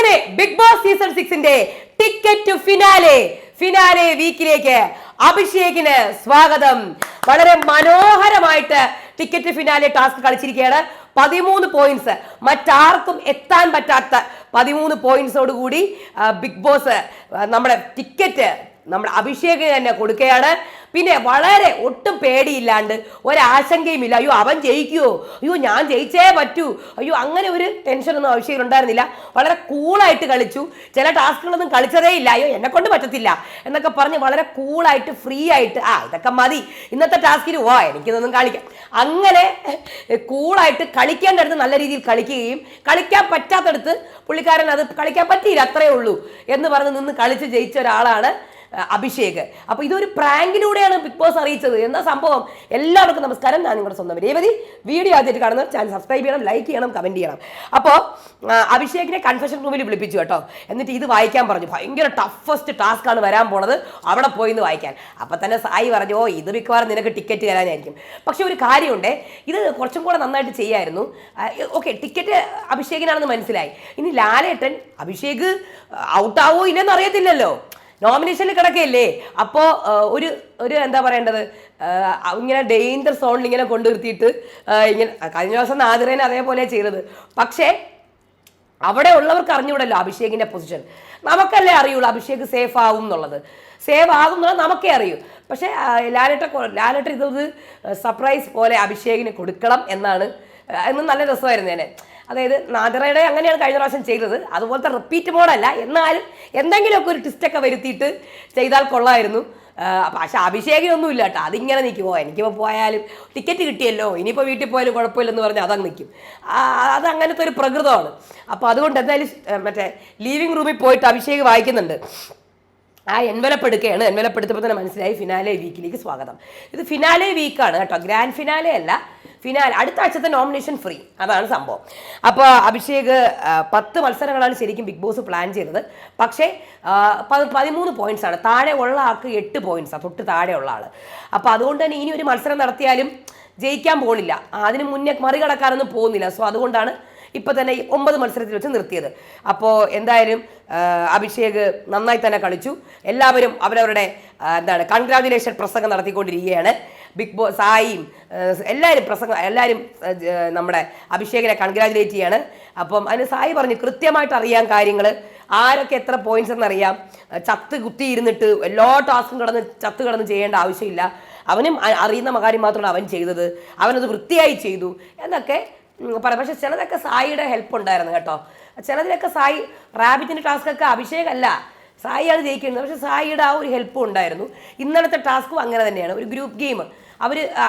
അങ്ങനെ Bigg Boss season 6ന്റെ ticket to finale വീക്കിലേക്ക് അഭിഷേകിന് സ്വാഗതം. വളരെ മനോഹരമായിട്ട് ടിക്കറ്റ് ഫിനാലെ ടാസ്ക് കളിച്ചിരിക്കുകയാണ്. 13 പോയിന്റ്സ്, മറ്റാർക്കും എത്താൻ പറ്റാത്ത 13 പോയിന്റ്സോട് കൂടി ബിഗ് ബോസ് നമ്മുടെ ടിക്കറ്റ് നമ്മുടെ അഭിഷേകിന് തന്നെ കൊടുക്കുകയാണ്. പിന്നെ വളരെ ഒട്ടും പേടിയില്ലാണ്ട് ഒരാശങ്കയുമില്ല. അയ്യോ അവൻ ജയിക്കുമോ, അയ്യോ ഞാൻ ജയിച്ചേ പറ്റൂ, അയ്യോ അങ്ങനെ ഒരു ടെൻഷനൊന്നും അഭിഷേകിന് ഉണ്ടായിരുന്നില്ല. വളരെ കൂളായിട്ട് കളിച്ചു. ചില ടാസ്കുകളൊന്നും കളിച്ചതേ ഇല്ല, അയ്യോ എന്നെ കൊണ്ട് പറ്റത്തില്ല എന്നൊക്കെ പറഞ്ഞ് വളരെ കൂളായിട്ട് ഫ്രീ ആയിട്ട് ഇതൊക്കെ മതി ഇന്നത്തെ ടാസ്കിന്, എനിക്കിതൊന്നും കളിക്കാം, അങ്ങനെ കൂളായിട്ട് കളിക്കേണ്ടടുത്ത് നല്ല രീതിയിൽ കളിക്കുകയും കളിക്കാൻ പറ്റാത്തടുത്ത് പുള്ളിക്കാരൻ അത് കളിക്കാൻ പറ്റിയില്ല അത്രേ ഉള്ളൂ എന്ന് പറഞ്ഞ് നിന്ന് കളിച്ച് ജയിച്ച ഒരാളാണ് അഭിഷേക്. അപ്പോൾ ഇതൊരു പ്രാങ്കിലൂടെയാണ് ബിഗ് ബോസ് അറിയിച്ചത്. എന്താ സംഭവം? എല്ലാവർക്കും നമസ്കാരം, ഞാൻ നിങ്ങളുടെ സ്വന്തം രേവതി. വീഡിയോ ആദ്യമായിട്ട് കാണുന്നവർ ചാനൽ സബ്സ്ക്രൈബ് ചെയ്യണം, ലൈക്ക് ചെയ്യണം, കമന്റ് ചെയ്യണം. അപ്പോൾ അഭിഷേകിനെ കൺഫെഷൻ റൂമിൽ വിളിപ്പിച്ചു കേട്ടോ. എന്നിട്ട് ഇത് വായിക്കാൻ പറഞ്ഞു. ഭയങ്കര ടഫസ്റ്റ് ടാസ്ക് ആണ് വരാൻ പോണത്, അവിടെ പോയി എന്ന് വായിക്കാൻ. അപ്പം തന്നെ സായി പറഞ്ഞു, ഇത് മിക്കവാറും നിനക്ക് ടിക്കറ്റ് തരാനായിരിക്കും. പക്ഷെ ഒരു കാര്യമുണ്ട്, ഇത് കുറച്ചും കൂടെ നന്നായിട്ട് ചെയ്യായിരുന്നു. ഓക്കെ, ടിക്കറ്റ് അഭിഷേകിനാണെന്ന് മനസ്സിലായി. ഇനി ലാലേട്ടൻ അഭിഷേക് ഔട്ടാവോ ഇല്ലെന്ന് അറിയത്തില്ലല്ലോ, നോമിനേഷനിൽ കിടക്കയില്ലേ. അപ്പോൾ ഒരു എന്താ പറയേണ്ടത്, ഇങ്ങനെ ഡേഞ്ചർ സോണിൽ ഇങ്ങനെ കൊണ്ടുവരുത്തിയിട്ട് ഇങ്ങനെ കഴിഞ്ഞ ദിവസം നാദിറേനെ അതേപോലെ ചെയ്തത്. പക്ഷേ അവിടെ ഉള്ളവർക്ക് അറിഞ്ഞൂടല്ലോ അഭിഷേകിൻ്റെ പൊസിഷൻ. നമുക്കല്ലേ അറിയുള്ളൂ അഭിഷേക് സേഫ് ആകും എന്നുള്ളത്. സേഫ് ആകും എന്നുള്ളത് നമുക്കേ അറിയൂ. പക്ഷേ ലാലേട്ടൻ ഇതൊരു സർപ്രൈസ് പോലെ അഭിഷേകിന് കൊടുക്കണം എന്നും നല്ല രസമായിരുന്നു. അതായത് നാദിറയുടെ അങ്ങനെയാണ് കഴിഞ്ഞ പ്രാവശ്യം ചെയ്തത്. അതുപോലത്തെ റിപ്പീറ്റ് മോഡല്ല, എന്നാലും എന്തെങ്കിലുമൊക്കെ ഒരു ട്വിസ്റ്റൊക്കെ വരുത്തിയിട്ട് ചെയ്താൽ കൊള്ളായിരുന്നു. പക്ഷെ അഭിഷേകിനൊന്നുമില്ല കേട്ടോ, അതിങ്ങനെ നിൽക്കുമോ, എനിക്കിപ്പോൾ പോയാലും ടിക്കറ്റ് കിട്ടിയല്ലോ, ഇനിയിപ്പോൾ വീട്ടിൽ പോയാലും കുഴപ്പമില്ലെന്ന് പറഞ്ഞ് അതങ്ങ് നിൽക്കും. അത് അങ്ങനത്തെ ഒരു പ്രകൃതമാണ്. അപ്പോൾ അതുകൊണ്ട് എന്തായാലും മറ്റേ ലീവിങ് റൂമിൽ പോയിട്ട് അഭിഷേക് വായിക്കുന്നുണ്ട്. എൻവലപ്പ് എടുക്കുകയാണ്. എൻവലപ്പ് എടുത്തപ്പോൾ തന്നെ മനസ്സിലായി ഫിനാലെ വീക്കിലേക്ക് സ്വാഗതം. ഇത് ഫിനാലെ വീക്കാണ് കേട്ടോ, ഗ്രാൻഡ് ഫിനാലെ അല്ല. അടുത്ത ആഴ്ചത്തെ നോമിനേഷൻ ഫ്രീ, അതാണ് സംഭവം. അപ്പോൾ അഭിഷേക് 10 മത്സരങ്ങളാണ് ശരിക്കും ബിഗ് ബോസ് പ്ലാൻ ചെയ്തത്. പക്ഷേ 13 പോയിന്റ്സ് ആണ്. താഴെ ഉള്ള ആൾക്ക് 8 പോയിന്റ്സാണ്, തൊട്ട് താഴെ ഉള്ള ആൾ. അപ്പോൾ അതുകൊണ്ട് തന്നെ ഇനി ഒരു മത്സരം നടത്തിയാലും ജയിക്കാൻ പോകുന്നില്ല, അതിന് മുന്നേ മറികടക്കാനൊന്നും പോകുന്നില്ല. സോ അതുകൊണ്ടാണ് ഇപ്പം തന്നെ 9 മത്സരത്തിൽ വെച്ച് നിർത്തിയത്. അപ്പോൾ എന്തായാലും അഭിഷേക് നന്നായി തന്നെ കളിച്ചു. എല്ലാവരും അവരവരുടെ കൺഗ്രാജുലേഷൻ പ്രസംഗം നടത്തിക്കൊണ്ടിരിക്കുകയാണ്. ബിഗ് ബോസ് സായിയും എല്ലാവരും നമ്മുടെ അഭിഷേകിനെ കൺഗ്രാജുലേറ്റ് ചെയ്യാണ്. അപ്പം അതിന് സായി പറഞ്ഞു കൃത്യമായിട്ട് അറിയാം കാര്യങ്ങൾ, ആരൊക്കെ എത്ര പോയിന്റ്സ് എന്നറിയാം. ചത്ത് കുത്തിയിരുന്നിട്ട് എല്ലാ ടാസ്കും കിടന്ന് ചെയ്യേണ്ട ആവശ്യമില്ല. അവനും അറിയുന്ന കാര്യം മാത്രമാണ് അവൻ ചെയ്തത്, അവനത് വൃത്തിയായി ചെയ്തു എന്നൊക്കെ പറയാം. പക്ഷെ ചിലതൊക്കെ സായിയുടെ ഹെൽപ്പ് ഉണ്ടായിരുന്നു കേട്ടോ. ചിലതിലൊക്കെ സായി റാബിറ്റിൻ്റെ ടാസ്കൊക്കെ അഭിഷേകല്ല സായിയാണ് ജയിക്കുന്നത്, പക്ഷെ സായിയുടെ ഒരു ഹെൽപ്പും ഉണ്ടായിരുന്നു. ഇന്നലത്തെ ടാസ്കും അങ്ങനെ തന്നെയാണ്, ഒരു ഗ്രൂപ്പ് ഗെയിം.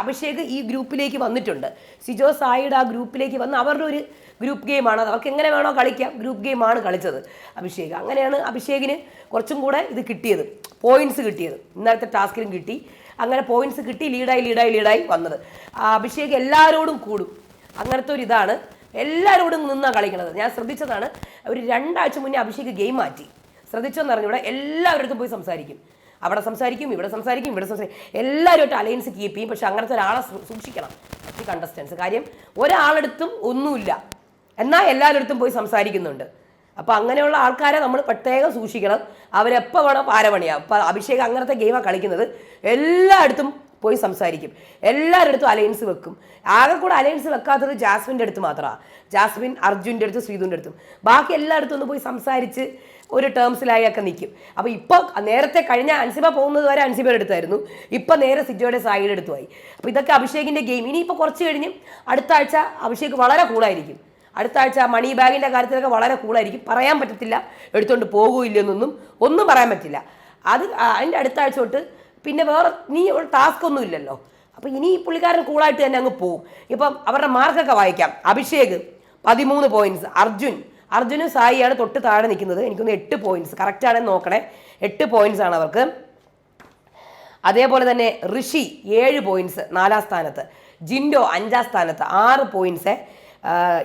അഭിഷേക് ഈ ഗ്രൂപ്പിലേക്ക് വന്നിട്ടുണ്ട്. സിജോ സായിയുടെ ആ ഗ്രൂപ്പിലേക്ക് വന്ന് അവരുടെ ഒരു ഗ്രൂപ്പ് ഗെയിമാണ്, അവർക്ക് എങ്ങനെ വേണോ കളിക്കാം, ഗ്രൂപ്പ് ഗെയിമാണ് കളിച്ചത് അഭിഷേക്. അങ്ങനെയാണ് അഭിഷേകിന് കുറച്ചും കൂടെ ഇത് കിട്ടിയത്, പോയിന്റ്സ് കിട്ടിയത്. ഇന്നലത്തെ ടാസ്കിലും കിട്ടി, അങ്ങനെ പോയിന്റ്സ് കിട്ടി, ലീഡായി വന്നത്. അഭിഷേക് എല്ലാവരോടും കൂടും, അങ്ങനത്തെ ഒരു ഇതാണ്. എല്ലാവരോടും നിന്നാണ് കളിക്കുന്നത്. ഞാൻ ശ്രദ്ധിച്ചതാണ്, ഒരു 2 ആഴ്ച മുന്നേ അഭിഷേക് ഗെയിം മാറ്റി. ശ്രദ്ധിച്ചോന്ന് അറിഞ്ഞൂടെ, എല്ലാവരുടെ പോയി സംസാരിക്കും, അവിടെ സംസാരിക്കും, ഇവിടെ സംസാരിക്കും, എല്ലാവരുമായിട്ട് അലയൻസ് കീപ്പ് ചെയ്യും. പക്ഷെ അങ്ങനത്തെ ഒരാളെ സൂക്ഷിക്കണം മറ്റ് കണ്ടസ്റ്റൻസ്. കാര്യം ഒരാളെടുത്തും ഒന്നുമില്ല, എന്നാൽ എല്ലാവരുടെ പോയി സംസാരിക്കുന്നുണ്ട്. അപ്പോൾ അങ്ങനെയുള്ള ആൾക്കാരെ നമ്മൾ പ്രത്യേകം സൂക്ഷിക്കണം. അവരെപ്പോൾ വേണം പാരപണിയാവും. അപ്പോൾ അഭിഷേക് അങ്ങനത്തെ ഗെയിമാണ് കളിക്കുന്നത്. എല്ലായിടത്തും പോയി സംസാരിക്കും, എല്ലാവരുടെ അടുത്തും അലയൻസ് വെക്കും. ആകെ കൂടെ അലയൻസ് വെക്കാത്തത് ജാസ്മിൻ്റെ അടുത്ത് മാത്രമാണ്. ജാസ്മിൻ, അർജുൻ്റെ അടുത്തും ശ്രീധുവിൻ്റെ അടുത്തും. ബാക്കി എല്ലായിടത്തും ഒന്ന് പോയി സംസാരിച്ച് ഒരു ടേംസിലായൊക്കെ നിൽക്കും. അപ്പോൾ ഇപ്പോൾ നേരത്തെ കഴിഞ്ഞ അൻസിബ പോകുന്നത് വരെ അൻസിബയുടെ അടുത്തായിരുന്നു, ഇപ്പം നേരെ സിജോയുടെ സായിയുടെ അടുത്തുമായി. അപ്പോൾ ഇതൊക്കെ അഭിഷേകിൻ്റെ ഗെയിം. ഇനിയിപ്പോൾ കുറച്ച് കഴിഞ്ഞ് അടുത്ത ആഴ്ച അഭിഷേക് വളരെ കൂളായിരിക്കും. അടുത്ത ആഴ്ച മണി ബാഗിൻ്റെ കാര്യത്തിലൊക്കെ വളരെ കൂളായിരിക്കും. പറയാൻ പറ്റത്തില്ല എടുത്തുകൊണ്ട് പോകുമില്ലെന്നൊന്നും ഒന്നും പറയാൻ പറ്റില്ല. അതിൻ്റെ അടുത്ത ആഴ്ച തൊട്ട് പിന്നെ വേറെ ടാസ്ക് ഒന്നും ഇല്ലല്ലോ. അപ്പോൾ ഇനി ഈ പുള്ളിക്കാരൻ കൂളായിട്ട് തന്നെ അങ്ങ് പോകും. ഇപ്പം അവരുടെ മാർക്കൊക്കെ വായിക്കാം. അഭിഷേക് 13 പോയിന്റ്സ്, അർജുനും സായിയാണ് തൊട്ട് താഴെ നിൽക്കുന്നത്. എനിക്കൊന്ന് 8 പോയിന്റ്സ്, കറക്റ്റാണെന്ന് നോക്കണേ, 8 പോയിന്റ്സ് ആണ് അവർക്ക്. അതേപോലെ തന്നെ ഋഷി 7 പോയിന്റ്സ് 4ാം സ്ഥാനത്ത്, ജിൻഡോ 5ാം സ്ഥാനത്ത് 6 പോയിന്റ്സ്.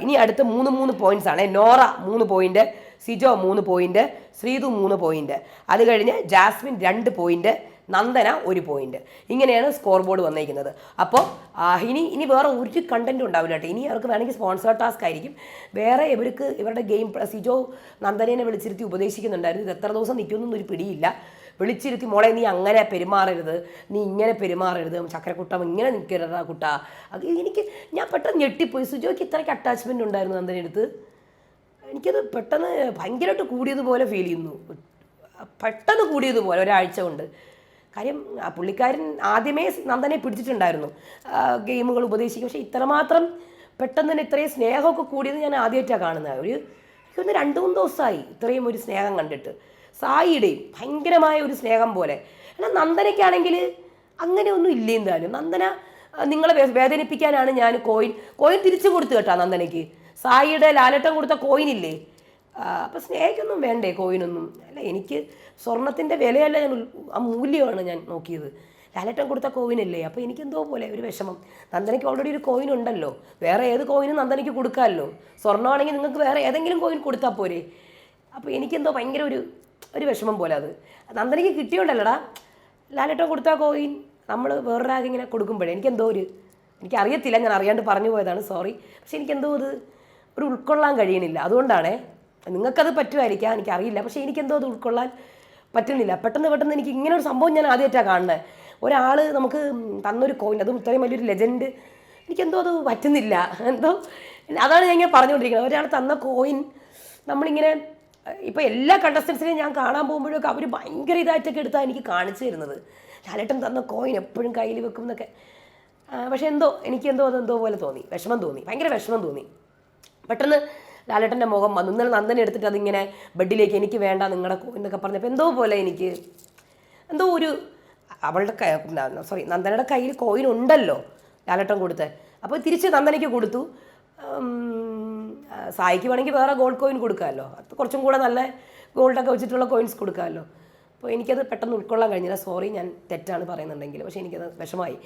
ഇനി അടുത്ത് 3 പോയിന്റ്സ് ആണ്. Nora 3 point, Sijo 3 point, Sreethu 3 point. അത് കഴിഞ്ഞ് ജാസ്മിൻ 2 പോയിന്റ്, നന്ദന 1 പോയിന്റ്. ഇങ്ങനെയാണ് സ്കോർ ബോർഡ് വന്നിരിക്കുന്നത്. അപ്പോൾ ഇനി വേറെ ഒരു കണ്ടന്റും ഉണ്ടാവില്ല കേട്ടോ. ഇനി അവർക്ക് വേണമെങ്കിൽ സ്പോൺസർ ടാസ്ക് ആയിരിക്കും. വേറെ ഇവരുടെ ഗെയിം സിജോ നന്ദനെ വിളിച്ചിരുത്തി ഉപദേശിക്കുന്നുണ്ടായിരുന്നു. ഇത് എത്ര ദിവസം നിൽക്കുമെന്നൊന്നും ഒരു പിടിയില്ല. വിളിച്ചിരുത്തി മോളെ നീ അങ്ങനെ പെരുമാറരുത്, നീ ഇങ്ങനെ പെരുമാറരുത്, ചക്കരക്കുട്ടം ഇങ്ങനെ നിൽക്കരുതാ കുട്ട. ഞാൻ പെട്ടെന്ന് ഞെട്ടിപ്പോയി. സുജോയ്ക്ക് ഇത്രയ്ക്ക് അറ്റാച്ച്മെൻറ്റ് ഉണ്ടായിരുന്നു നന്ദനെ അടുത്ത്. എനിക്കത് പെട്ടെന്ന് ഭയങ്കരമായിട്ട് കൂടിയതുപോലെ ഫീൽ ചെയ്യുന്നു. പെട്ടെന്ന് കൂടിയതുപോലെ ഒരാഴ്ച കൊണ്ട്. കാര്യം പുള്ളിക്കാരൻ ആദ്യമേ നന്ദനെ പിടിച്ചിട്ടുണ്ടായിരുന്നു ഗെയിമുകൾ ഉപദേശിക്കും. പക്ഷേ ഇത്രമാത്രം പെട്ടെന്ന് തന്നെ ഇത്രയും സ്നേഹമൊക്കെ കൂടിയത് ഞാൻ ആദ്യമായിട്ടാണ് കാണുന്നത്. എനിക്കൊന്ന് 2-3 ദിവസമായി ഇത്രയും ഒരു സ്നേഹം കണ്ടിട്ട്. സായിയുടെയും ഭയങ്കരമായ ഒരു സ്നേഹം പോലെ. എന്നാൽ നന്ദനയ്ക്കാണെങ്കിൽ അങ്ങനെയൊന്നും ഇല്ല. എന്തായാലും നന്ദന നിങ്ങളെ വേദനിപ്പിക്കാനാണ് ഞാൻ കോയിൻ തിരിച്ചു കൊടുത്തു കേട്ടോ നന്ദനയ്ക്ക്. സായിയുടെ ലാലേട്ടൻ കൊടുത്ത കോയിനില്ലേ, അപ്പം സ്നേഹിക്കൊന്നും വേണ്ടേ കോയിനൊന്നും. അല്ല, എനിക്ക് സ്വർണത്തിൻ്റെ വിലയല്ല ആ മൂല്യമാണ് ഞാൻ നോക്കിയത്. ലാലേട്ടൻ കൊടുത്ത കോയിനല്ലേ. അപ്പോൾ എനിക്കെന്തോ പോലെ ഒരു വിഷമം. നന്ദനയ്ക്ക് ഓൾറെഡി ഒരു കോയിൻ ഉണ്ടല്ലോ, വേറെ ഏത് കോയിനും നന്ദനയ്ക്ക് കൊടുക്കാമല്ലോ. സ്വർണ്ണമാണെങ്കിൽ നിങ്ങൾക്ക് വേറെ ഏതെങ്കിലും കോയിൻ കൊടുത്താൽ പോരെ. അപ്പോൾ എനിക്കെന്തോ ഭയങ്കര ഒരു വിഷമം പോലെ. അത് നന്ദനയ്ക്ക് കിട്ടിയോണ്ടല്ലടാ ലാലേട്ടൻ കൊടുത്ത കോയിൻ നമ്മൾ വേറൊരാൾക്ക് ഇങ്ങനെ കൊടുക്കുമ്പോഴേ എനിക്കെന്തോ എനിക്കറിയത്തില്ല, ഞാൻ അറിയാണ്ട് പറഞ്ഞു പോയതാണ്, സോറി. പക്ഷെ എനിക്കെന്തോ ഒരു ഉൾക്കൊള്ളാൻ കഴിയണില്ല. അതുകൊണ്ടാണേ. നിങ്ങൾക്കത് പറ്റുമായിരിക്കാം, എനിക്കറിയില്ല. പക്ഷേ എനിക്കെന്തോ അത് ഉൾക്കൊള്ളാൻ പറ്റുന്നില്ല. പെട്ടെന്ന് എനിക്ക് ഇങ്ങനെ ഒരു സംഭവം ഞാൻ ആദ്യമായിട്ടാണ് കാണുന്നത്. ഒരാൾ നമുക്ക് തന്നൊരു കോയിൻ, അതും ഇത്രയും വലിയൊരു ലെജൻഡ്, എനിക്കെന്തോ അത് പറ്റുന്നില്ല. അതാണ് ഞാൻ ഇങ്ങനെ പറഞ്ഞുകൊണ്ടിരിക്കുന്നത്. ഒരാൾ തന്ന കോയിൻ നമ്മളിങ്ങനെ ഇപ്പോൾ എല്ലാ കണ്ടസ്റ്റൻസിനെയും ഞാൻ കാണാൻ പോകുമ്പോഴൊക്കെ അവർ ഭയങ്കര ഇതായിട്ടൊക്കെ എടുത്താണ് എനിക്ക് കാണിച്ചു തരുന്നത്. ലാലേട്ടൻ തന്ന കോയിൻ എപ്പോഴും കയ്യിൽ വെക്കും എന്നൊക്കെ. പക്ഷേ അതെന്തോ പോലെ തോന്നി, വിഷമം തോന്നി, ഭയങ്കര വിഷമം തോന്നി. പെട്ടെന്ന് ലാലേട്ടൻ്റെ മുഖം വന്നു. ഇന്നലെ നന്ദനെ എടുത്തിട്ട് അതിങ്ങനെ ബെഡിലേക്ക് എനിക്ക് വേണ്ട നിങ്ങളുടെ എന്നൊക്കെ പറഞ്ഞപ്പോൾ എന്തോ പോലെ എനിക്ക് എന്തോ നന്ദനയുടെ കയ്യിൽ കോയിൻ ഉണ്ടല്ലോ ലാലേട്ടൻ കൊടുത്തത്. അപ്പോൾ തിരിച്ച് നന്ദനയ്ക്ക് കൊടുത്തു. സായിക്ക് വേണമെങ്കിൽ വേറെ ഗോൾഡ് കോയിൻ കൊടുക്കാമല്ലോ, അത് കുറച്ചും കൂടെ നല്ല ഗോൾഡൊക്കെ വെച്ചിട്ടുള്ള കോയിൻസ് കൊടുക്കാമല്ലോ. അപ്പോൾ എനിക്കത് പെട്ടെന്ന് ഉൾക്കൊള്ളാൻ കഴിഞ്ഞില്ല. സോറി, ഞാൻ തെറ്റാണ് പറയുന്നുണ്ടെങ്കിൽ. പക്ഷേ എനിക്കത് വിഷമമായി.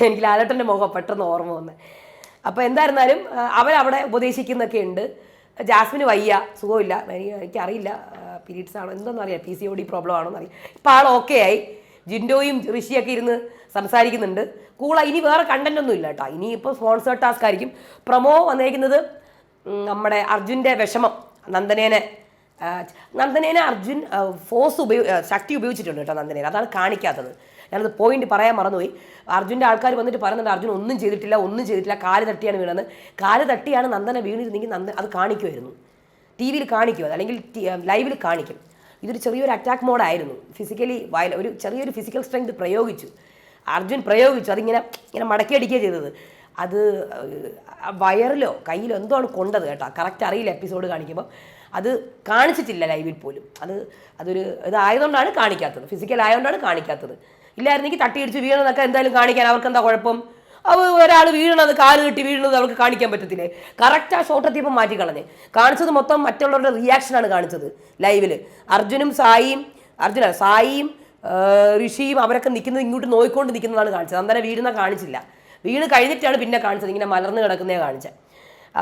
എനിക്ക് ലാലേട്ടൻ്റെ മുഖം പെട്ടെന്ന് ഓർമ്മ വന്നത്. അപ്പോൾ എന്തായിരുന്നാലും അവരവിടെ ഉപദേശിക്കുന്നൊക്കെ ഉണ്ട്. ജാസ്മിന് വയ്യ, സുഖമില്ല, എനിക്കറിയില്ല പീരീഡ്സ് ആണോ എന്തെന്ന് അറിയാം, PCOD പ്രോബ്ലം ആണോ എന്നറിയാം. ഇപ്പോൾ ആൾ ഓക്കെ ആയി. ജിൻഡോയും ഋഷിയൊക്കെ ഇരുന്ന് സംസാരിക്കുന്നുണ്ട്. ഇനി വേറെ കണ്ടന്റ് ഒന്നും ഇല്ല കേട്ടോ. ഇനിയിപ്പോൾ സ്പോൺസർ ടാസ്ക് ആയിരിക്കും. പ്രൊമോ വന്നേക്കുന്നത് നമ്മുടെ അർജുൻ്റെ വിഷമം. നന്ദനേനെ അർജുൻ ശക്തി ഉപയോഗിച്ചിട്ടുണ്ട് കേട്ടോ നന്ദനേനെ. അതാണ് കാണിക്കാത്തത്. ഞാനത് പോയിന്റ് പറയാൻ മറന്നുപോയി. അർജുൻ്റെ ആൾക്കാർ വന്നിട്ട് പറയുന്നുണ്ട് അർജുൻ ഒന്നും ചെയ്തിട്ടില്ല, കാല് തട്ടിയാണ് വീണത്. കാല് തട്ടിയാണ് നന്ദന വീണിരുന്നെങ്കിൽ അത് കാണിക്കുമായിരുന്നു, TV കാണിക്കും, അല്ലെങ്കിൽ ലൈവിൽ കാണിക്കും. ഇതൊരു ചെറിയൊരു അറ്റാക്ക് മോഡായിരുന്നു. ഒരു ചെറിയൊരു ഫിസിക്കൽ സ്ട്രെങ്ത് അർജുൻ പ്രയോഗിച്ചു. അതിങ്ങനെ മടക്കിയടിക്കുകയാണ് ചെയ്തത്. അത് വയറിലോ കയ്യിലോ എന്തോ ആണ് കൊണ്ടത് കേട്ടോ, കറക്റ്റ് അറിയില്ല. എപ്പിസോഡ് കാണിക്കുമ്പോൾ അത് കാണിച്ചിട്ടില്ല ലൈവിൽ പോലും. അതൊരു ഇതായതുകൊണ്ടാണ് കാണിക്കാത്തത്, ഫിസിക്കൽ ആയതുകൊണ്ടാണ് കാണിക്കാത്തത്. ഇല്ലായിരുന്നെങ്കിൽ തട്ടിയിടിച്ച് വീണതൊക്കെ എന്തായാലും കാണിക്കാൻ അവർക്ക് എന്താ കുഴപ്പം? ഒരാൾ വീഴണത്, കാല് കെട്ടി വീഴുന്നത് അവർക്ക് കാണിക്കാൻ പറ്റത്തില്ലേ? കറക്റ്റ് ആ ഷോട്ട് എത്തിയപ്പോൾ മാറ്റിക്കളഞ്ഞ് കാണിച്ചത് മൊത്തം മറ്റുള്ളവരുടെ റിയാക്ഷനാണ് കാണിച്ചത് ലൈവിൽ. സായിയും ഋഷിയും അവരൊക്കെ നിൽക്കുന്നത് ഇങ്ങോട്ട് നോയിക്കൊണ്ട് നിൽക്കുന്നതാണ് കാണിച്ചത്. അന്നേരം വീഴുന്ന കാണിച്ചില്ല. വീണ് കഴിഞ്ഞിട്ടാണ് പിന്നെ കാണിച്ചത്, ഇങ്ങനെ മലർന്ന് കിടക്കുന്നേ കാണിച്ചത്.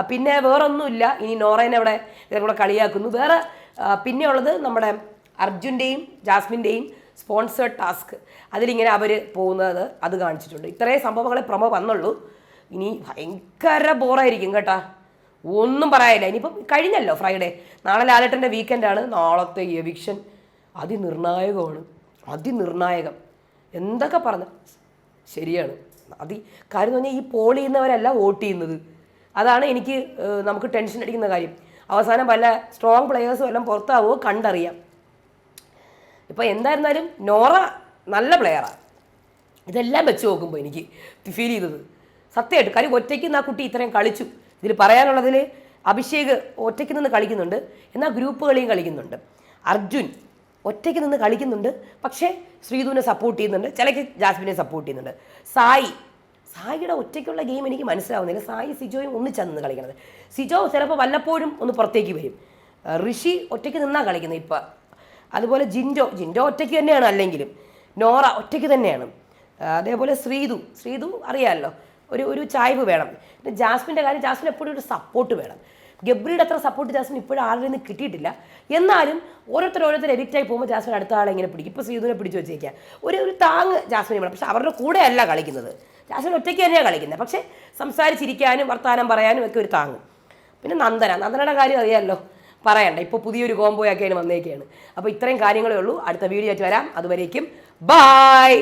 പിന്നെ വേറൊന്നുമില്ല. ഇനി നോറേനെ അവിടെ കൂടെ കളിയാക്കുന്നു. വേറെ പിന്നെ ഉള്ളത് നമ്മുടെ അർജുൻ്റെയും ജാസ്മിൻ്റെയും സ്പോൺസേഡ് ടാസ്ക്. അതിലിങ്ങനെ അവർ പോകുന്നത് അത് കാണിച്ചിട്ടുണ്ട്. ഇത്രയും സംഭവങ്ങളെ പ്രൊമോ വന്നുള്ളൂ. ഇനി ഭയങ്കര ബോറായിരിക്കും കേട്ടോ, ഒന്നും പറയാനില്ല. ഇനിയിപ്പം കഴിഞ്ഞല്ലോ ഫ്രൈഡേ. നാളെ ലാലേട്ടൻ്റെ വീക്കെൻഡാണ്. നാളത്തെ എവിക്ഷൻ അതിനിർണായകം. എന്തൊക്കെ പറഞ്ഞു ശരിയാണ്. കാര്യം എന്ന് പറഞ്ഞാൽ ഈ പോൾ ചെയ്യുന്നവരല്ല വോട്ട് ചെയ്യുന്നത്. അതാണ് നമുക്ക് ടെൻഷൻ അടിക്കുന്ന കാര്യം. അവസാനം വല്ല സ്ട്രോങ് പ്ലെയേഴ്സും എല്ലാം പുറത്താവുമോ കണ്ടറിയാം. ഇപ്പോൾ എന്തായിരുന്നാലും നോറ നല്ല പ്ലെയറാണ്. ഇതെല്ലാം വെച്ച് നോക്കുമ്പോൾ എനിക്ക് ഫീൽ ചെയ്തത് സത്യമായിട്ട്. കാര്യം ഒറ്റയ്ക്ക് ആ കുട്ടി ഇത്രയും കളിച്ചു. ഇതിൽ പറയാനുള്ളതിൽ അഭിഷേക് ഒറ്റയ്ക്ക് നിന്ന് കളിക്കുന്നുണ്ട്, എന്നാൽ ഗ്രൂപ്പ് കളിയും കളിക്കുന്നുണ്ട്. അർജുൻ ഒറ്റയ്ക്ക് നിന്ന് കളിക്കുന്നുണ്ട്, പക്ഷേ ശ്രീധുവിനെ സപ്പോർട്ട് ചെയ്യുന്നുണ്ട്, ചിലക്ക് ജാസ്മിനെ സപ്പോർട്ട് ചെയ്യുന്നുണ്ട്. സായിയുടെ ഒറ്റയ്ക്കുള്ള ഗെയിം എനിക്ക് മനസ്സിലാവുന്നില്ല. സായി സിജോയും ഒന്നിച്ചാണ് നിന്ന് കളിക്കുന്നത്. സിജോ ചിലപ്പോൾ വല്ലപ്പോഴും ഒന്ന് പുറത്തേക്ക് വരും. ഋഷി ഒറ്റയ്ക്ക് നിന്നാണ് കളിക്കുന്നത് ഇപ്പം. അതുപോലെ ജിൻഡോ ഒറ്റയ്ക്ക് തന്നെയാണ്, അല്ലെങ്കിലും നോറ ഒറ്റയ്ക്ക് തന്നെയാണ്. അതേപോലെ ശ്രീധു അറിയാമല്ലോ, ഒരു ചായ്വ് വേണം. പിന്നെ ജാസ്മിൻ്റെ കാര്യം, ജാസ്മിൻ എപ്പോഴും ഒരു സപ്പോർട്ട് വേണം. ഗബ്രിയുടെ അത്ര സപ്പോർട്ട് ജാസ്മിൻ ഇപ്പോഴും ആരുടെ നിന്ന് കിട്ടിയിട്ടില്ല. എന്നാലും ഓരോരുത്തർ എഡിക്റ്റായി പോകുമ്പോൾ ജാസ്മിൻ അടുത്ത ആളെ ഇങ്ങനെ പിടിക്കും. ഇപ്പോൾ ശ്രീധുവിനെ പിടിച്ചു വെച്ചേക്കുക, ഒരു താങ്ങ് ജാസ്മിനെ വേണം. പക്ഷെ അവരുടെ കൂടെ അല്ല കളിക്കുന്നത്, ജാസ്മിൻ ഒറ്റയ്ക്ക് തന്നെയാണ് കളിക്കുന്നത്. പക്ഷേ സംസാരിച്ചിരിക്കാനും വർത്തമാനം പറയാനും ഒക്കെ ഒരു താങ്ങ്. പിന്നെ നന്ദനയുടെ കാര്യം അറിയാമല്ലോ, പറയണ്ട, ഇപ്പോൾ പുതിയൊരു കോംബോയൊക്കെയാണ് വന്നേക്കുകയാണ്. അപ്പോൾ ഇത്രയും കാര്യങ്ങളേ ഉള്ളൂ. അടുത്ത വീഡിയോ ആയിട്ട് വരാം. അതുവരേക്കും ബൈ.